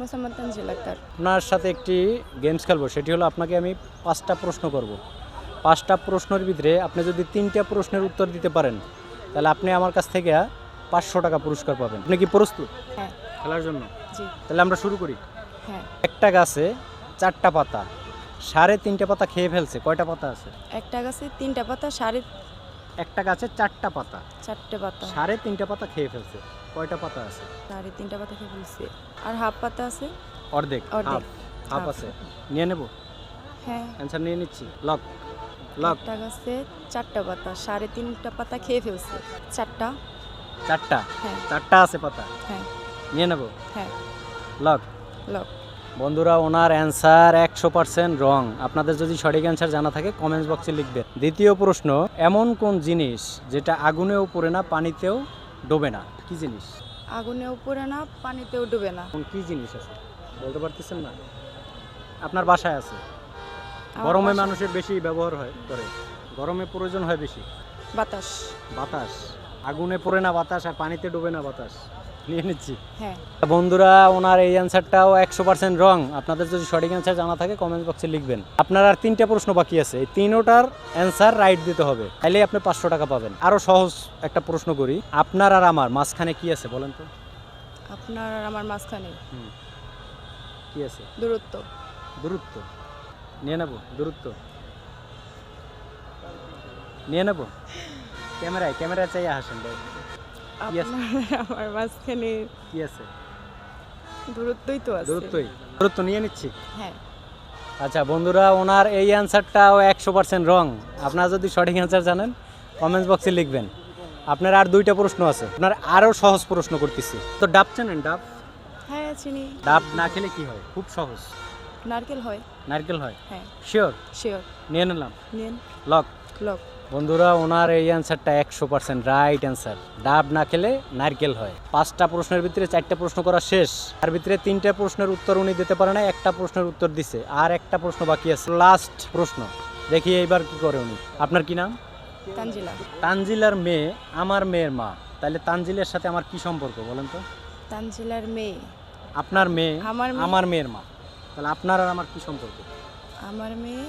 মোসাম্মদ তানজিল আক্তার। আপনার সাথে একটি গেমস খেলবো, সেটি হলো আপনাকে আমি 5টা প্রশ্ন করব। 5টা প্রশ্নের ভিতরে আপনি যদি 3টা প্রশ্নের উত্তর দিতে পারেন তাহলে আপনি আমার কাছ থেকে 500 টাকা পুরস্কার পাবেন। আপনি কি প্রস্তুত হ্যাঁ। খেলার জন্য? জি। তাহলে আমরা শুরু করি। হ্যাঁ। একটা গাছে 4টা পাতা, 3.5 পাতা খেয়ে ফেলছে, কয়টা পাতা আছে? একটা গাছে 3টা পাতা, একটা গাছে 4টা পাতা, 4টে পাতা, 3.5 পাতা খেয়ে ফেলছে, কয়টা পাতা আছে? 3.5টা পাতা খেয়ে ফেলছে। আর হাফ পাতা আছে। অর্ধেক, অর্ধেক। হাফ আছে। নিয়ে নেব, হ্যাঁ। অ্যান্সার নিয়ে নিচ্ছি। Lock lock. একটা গাছে 4টা পাতা, 3.5টা পাতা খেয়ে ফেলছে। 4টা। 4টা, হ্যাঁ। 4টা আছে পাতা। হ্যাঁ। নিয়ে নেব, হ্যাঁ। লক। লক। বন্ধুরা, ওনার অ্যান্সার 100% রং। আপনাদের যদি সঠিক অ্যান্সার জানা থাকে কমেন্টস বক্সে লিখবেন। দ্বিতীয় প্রশ্ন, এমন কোন জিনিস যেটা আগুনেও পড়ে না, পানিতেও ডোবে না? কি জিনিস? আগুনেও পড়ে না, পানিতেও ডুবে না। কোন কি জিনিস আছে বলতে পারতেছেন না? আপনার বাসায় আছে, আমার গরমে বাসায়- মানুষের বেশি ব্যবহার হয় করে, গরমে প্রয়োজন হয় বেশি। বাতাস। বাতাস। আগুনে পড়ে না বাতাস, আর পানিতে ডুবে না বাতাস। নিয়ে নিচ্ছি। হ্যাঁ। বন্ধুরা, ওনার এই অ্যান্সারটাও 100% রং। আপনাদের যদি সঠিক অ্যান্সার জানা থাকে কমেন্ট বক্সে লিখবেন। আপনার আর 3টা প্রশ্ন বাকি আছে, এই 3টার অ্যান্সার রাইট দিতে হবে, তাইলেই আপনি 500 টাকা পাবেন। আরও সহজ একটা প্রশ্ন করি, আপনার আর আমার মাঝখানে কি আছে বলেন তো? আপনার আর আমার মাঝখানে কি আছে? দূরত্ব। দূরত্ব। নিয়ে নেব, দূরত্ব নিয়ে নেব। ক্যামেরায় চাইয়া হাসেন ভাই। কি আছে? আপনার আর আমার মাঝখানে কি আছে? দূরত্বই তো আছে। দূরত্ব নিয়ে নিচ্ছি। হ্যাঁ। আচ্ছা বন্ধুরা, ওনার এই অ্যান্সারটাও 100% রং। আপনারা যদি সঠিক অ্যান্সার জানেন কমেন্টস বক্সে লিখবেন। আপনার আর 2টা প্রশ্ন আছে, আপনার আরও সহজ প্রশ্ন করতেছি। তো ডাব চেনেন? ডাব হ্যাঁ, চিনি। ডাব না খেলে কি হয়? খুব সহজ, নারকেল হয়। নারকেল হয়। হ্যাঁ। শিওর? শিওর। নিয়ে নিলাম, নিন। লক। লক। বন্ধুরা, ওনার এই অ্যান্সারটা 100% রাইট অ্যান্সার। ডাব না খেলে নারকেল হয়। 5টা প্রশ্নের ভিতরে 4টা প্রশ্ন করা শেষ। তার ভিতরে 3টা প্রশ্নের উত্তর উনি দিতে পারে না, একটা প্রশ্নের উত্তর দিছে, আর একটা প্রশ্ন বাকি আছে, লাস্ট প্রশ্ন। দেখি এইবার কি করে উনি। আপনার কি নাম? তানজিলা। তানজিলার মেয়ে আমার মেয়ের মা, তাহলে তানজিলের সাথে আমার কি সম্পর্ক বলেন তো? তানজিলার মেয়ে আপনার মেয়ে আমার মেয়ে। আমার মেয়ের মা, তাহলে আপনার আর আমার কি সম্পর্ক? আমার মেয়ে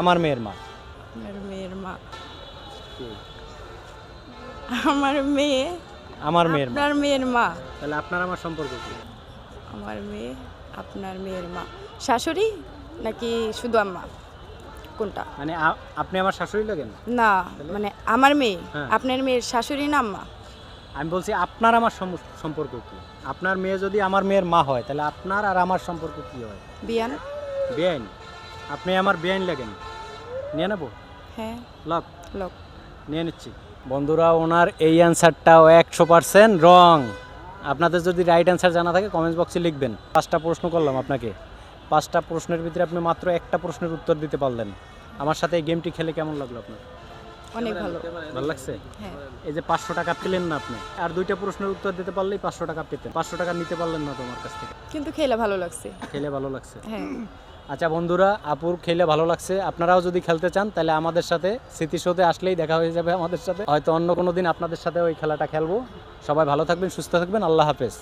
আমার মেয়ের মা। আপনার মেয়ের মা। কি? আমার মেয়ে আমার মেয়ের মা, আপনার মেয়ের মা। তাহলে আপনার আমার সম্পর্ক কি? আমার মেয়ে আপনার মেয়ের মা। শাশুড়ি নাকি শুধু আম্মা? কোনটা? মানে আপনি আমার শাশুড়ি লাগেন? না, মানে আমার মেয়ে হ্যাঁ। আপনার মেয়ের শাশুড়ি না আম্মা? আমি বলছি আপনার আমার সম্পর্ক কি? আপনার মেয়ে যদি আমার মেয়ের মা হয় তাহলে আপনার আর আমার সম্পর্ক কি হয়? বিয়ান। বেআইন। আপনি আমার বেআইন লাগেন। নিয়ে নেব, হ্যাঁ। লক। লক। নিয়ে নিচ্ছি। বন্ধুরা, ওনার এই অ্যান্সারটাও 100% রং। আপনাদের যদি রাইট অ্যান্সার জানা থাকে কমেন্টস বক্সে লিখবেন। 5টা প্রশ্ন করলাম আপনাকে, 5টা প্রশ্নের ভিতরে আপনি মাত্র একটা প্রশ্নের উত্তর দিতে পারলেন। আমার সাথে এই গেমটি খেলে কেমন লাগলো আপনার? অনেক ভালো। ভালো লাগছে? হ্যাঁ। এই যে 500 টাকা পেলেন না আপনি, আর 2টা প্রশ্নের উত্তর দিতে পারলেই 500 টাকা পেতেন। 500 টাকা নিতে পারলেন না তোমার কাছ থেকে। কিন্তু খেলে ভালো লাগছে। খেলে ভালো লাগছে। হ্যাঁ। আচ্ছা বন্ধুরা, আপুর খেলে ভালো লাগছে। আপনারাও যদি খেলতে চান তাহলে আমাদের সাথে স্মৃতি শোতে আসলেই দেখা হয়ে যাবে আমাদের সাথে। হয়তো অন্য কোনো দিন আপনাদের সাথে ওই খেলাটা খেলবো। সবাই ভালো থাকবেন, সুস্থ থাকবেন। আল্লাহ হাফেজ।